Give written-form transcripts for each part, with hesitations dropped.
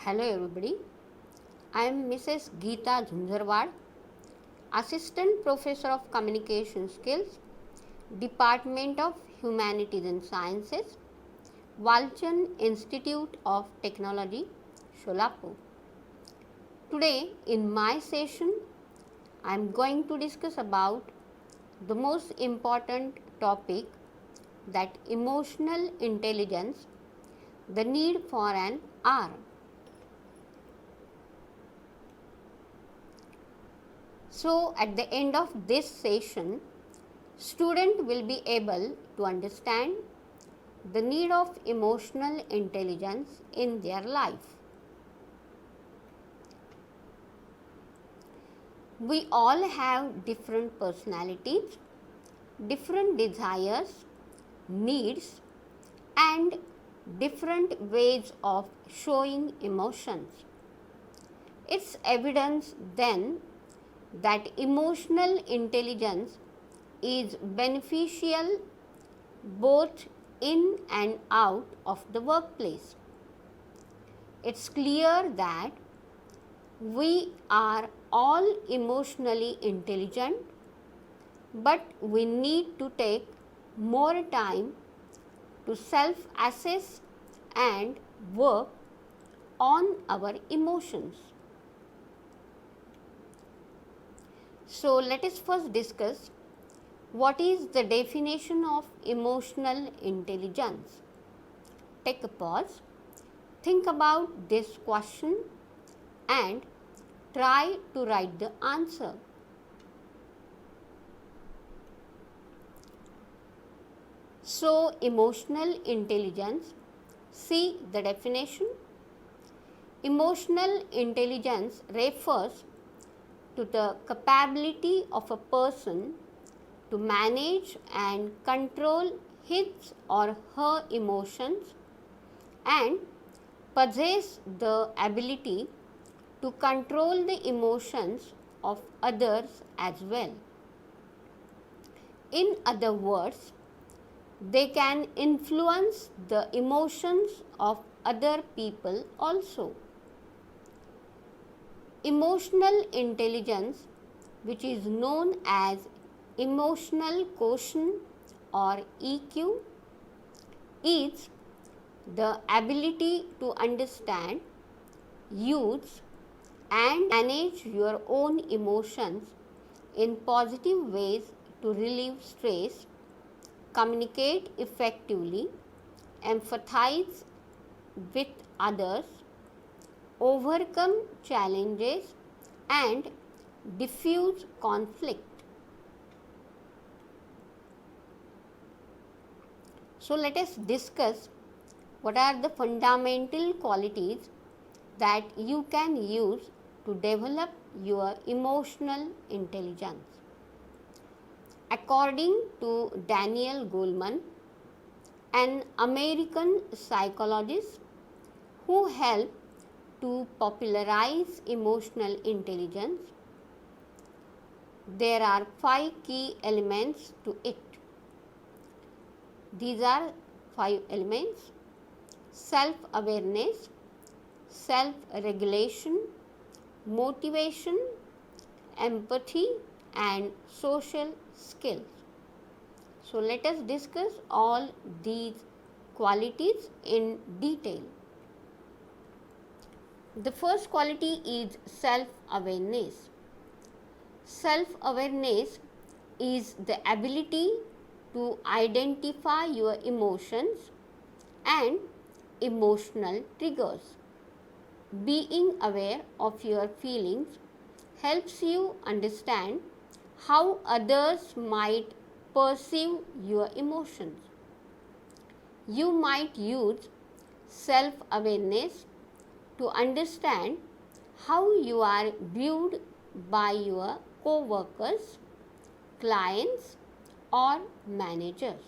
Hello everybody, I am Mrs. Geeta Jhunjharwad, Assistant Professor of Communication Skills, Department of Humanities and Sciences, Walchand Institute of Technology, Solapur. Today in my session, I am going to discuss about the most important topic, that emotional intelligence, the need for an R. So, at the end of this session, student will be able to understand the need of emotional intelligence in their life. We all have different personalities, different desires, needs, and different ways of showing emotions. It's evidence then that emotional intelligence is beneficial both in and out of the workplace. It's clear that we are all emotionally intelligent, but we need to take more time to self-assess and work on our emotions. So, let us first discuss what is the definition of emotional intelligence. Take a pause, think about this question and try to write the answer. So, emotional intelligence, see the definition. Emotional intelligence refers to the capability of a person to manage and control his or her emotions and possess the ability to control the emotions of others as well. In other words, they can influence the emotions of other people also. Emotional intelligence, which is known as emotional quotient or EQ, is the ability to understand, use, and manage your own emotions in positive ways to relieve stress, communicate effectively, empathize with others, overcome challenges, and diffuse conflict. So, let us discuss what are the fundamental qualities that you can use to develop your emotional intelligence. According to Daniel Goleman, an American psychologist who helped to popularize emotional intelligence, there are 5 key elements to it. These are 5 elements: self-awareness, self-regulation, motivation, empathy, and social skills. So, let us discuss all these qualities in detail. The first quality is self-awareness. Self-awareness is the ability to identify your emotions and emotional triggers. Being aware of your feelings helps you understand how others might perceive your emotions. You might use self-awareness to understand how you are viewed by your co-workers, clients, or managers.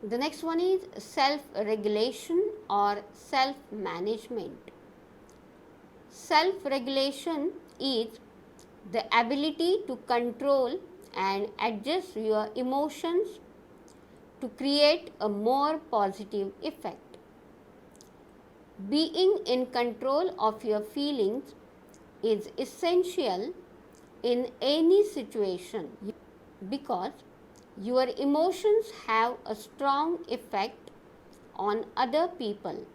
The next one is self-regulation or self-management. Self-regulation is the ability to control and adjust your emotions to create a more positive effect. Being in control of your feelings is essential in any situation because your emotions have a strong effect on other people.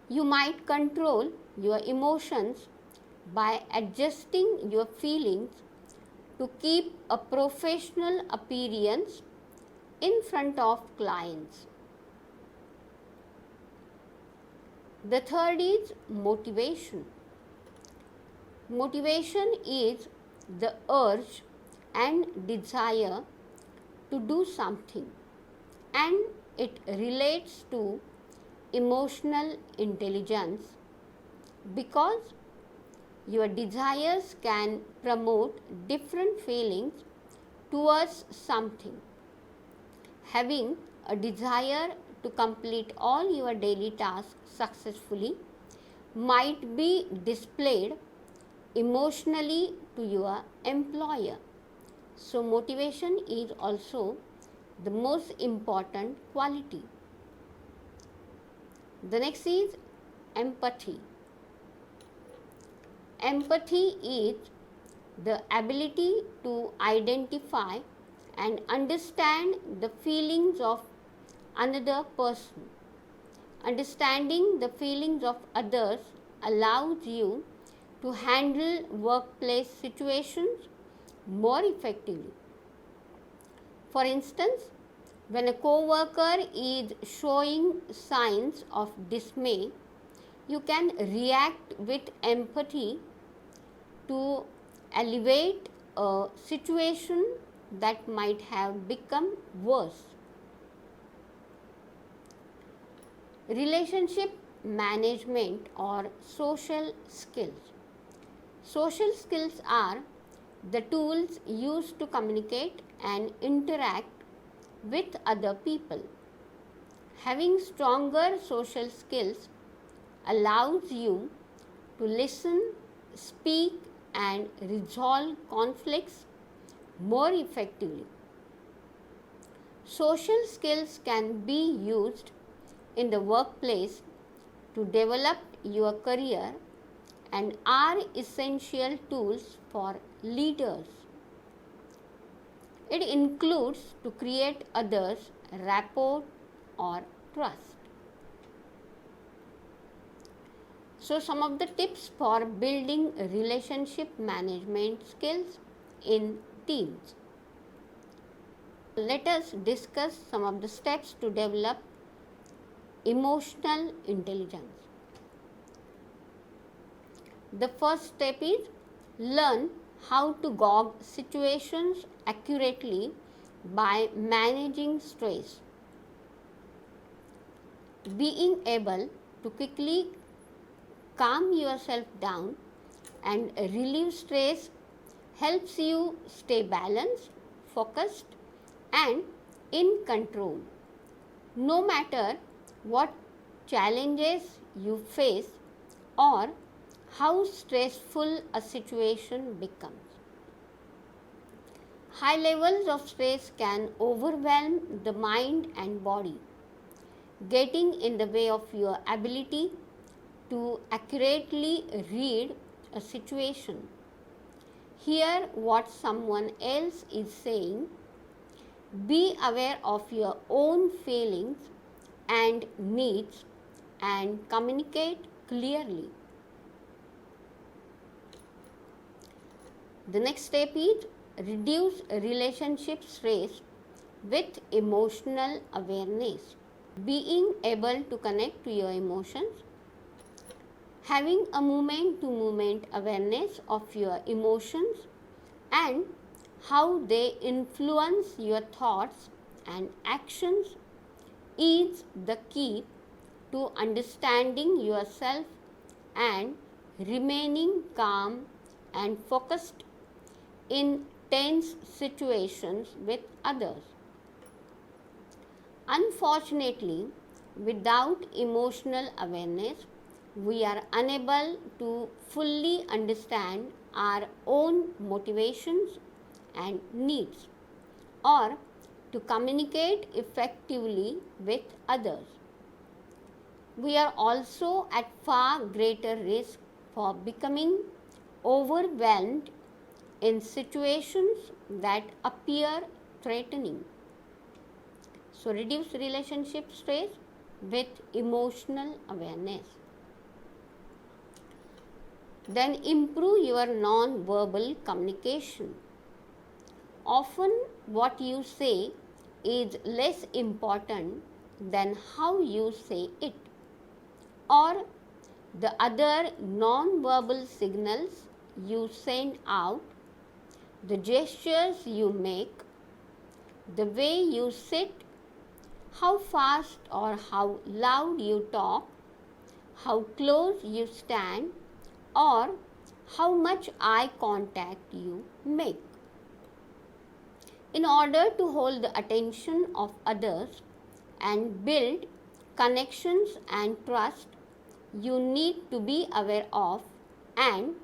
You might control your emotions by adjusting your feelings to keep a professional appearance in front of clients. The third is motivation. Motivation is the urge and desire to do something, and it relates to emotional intelligence because your desires can promote different feelings towards something. Having a desire to complete all your daily tasks successfully might be displayed emotionally to your employer. So, motivation is also the most important quality. The next is empathy. Empathy is the ability to identify and understand the feelings of another person. Understanding the feelings of others allows you to handle workplace situations more effectively. For instance, when a co-worker is showing signs of dismay, you can react with empathy to alleviate a situation that might have become worse. Relationship management or social skills. Social skills are the tools used to communicate and interact with other people. Having stronger social skills allows you to listen, speak, and resolve conflicts more effectively. Social skills can be used in the workplace to develop your career and are essential tools for leaders. It includes to create others' rapport or trust. So, some of the tips for building relationship management skills in teams. Let us discuss some of the steps to develop emotional intelligence. The first step is learn how to gauge situations accurately by managing stress. Being able to quickly calm yourself down and relieve stress helps you stay balanced, focused, and in control. No matter what challenges you face or how stressful a situation becomes. High levels of stress can overwhelm the mind and body, getting in the way of your ability to accurately read a situation, hear what someone else is saying, be aware of your own feelings and needs, and communicate clearly. The next step is reduce relationship stress with emotional awareness. Being able to connect to your emotions, having a moment to moment awareness of your emotions and how they influence your thoughts and actions is the key to understanding yourself and remaining calm and focused in tense situations with others. Unfortunately, without emotional awareness, we are unable to fully understand our own motivations and needs, or to communicate effectively with others. We are also at far greater risk for becoming overwhelmed in situations that appear threatening. So, reduce relationship stress with emotional awareness. Then, improve your non verbal communication. Often, what you say is less important than how you say it, or the other non verbal signals you send out, the gestures you make, the way you sit, how fast or how loud you talk, how close you stand, or how much eye contact you make. In order to hold the attention of others and build connections and trust, you need to be aware of and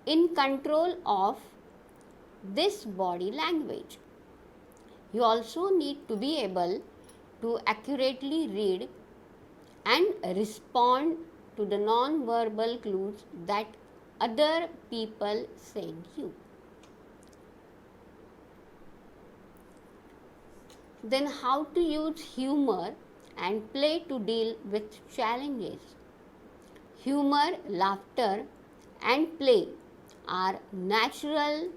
in control of this body language. You also need to be able to accurately read and respond to the non-verbal clues that other people send you. Then, how to use humor and play to deal with challenges. Humor, laughter, and play are natural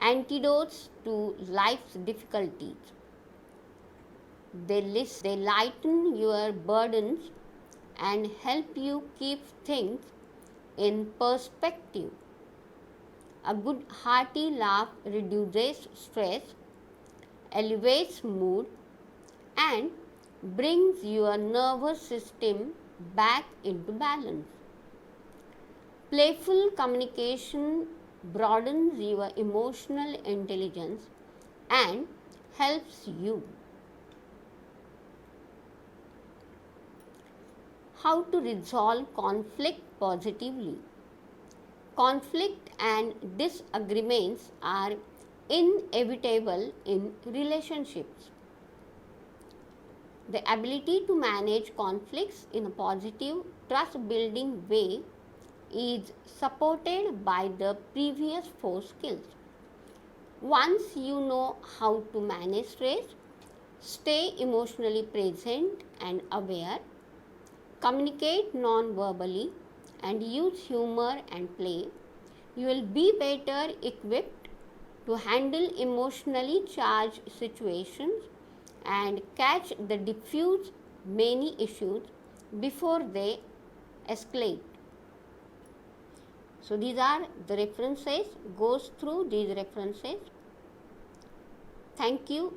antidotes to life's difficulties. They lighten your burdens and help you keep things in perspective. A good hearty laugh reduces stress, elevates mood, and brings your nervous system back into balance. Playful communication broadens your emotional intelligence and helps you. How to resolve conflict positively. Conflict and disagreements are inevitable in relationships. The ability to manage conflicts in a positive, trust building way is supported by the previous 4 skills. Once you know how to manage stress, stay emotionally present and aware, communicate non-verbally, and use humor and play, you will be better equipped to handle emotionally charged situations and catch the diffuse many issues before they escalate. So these are the references, goes through these references. Thank you.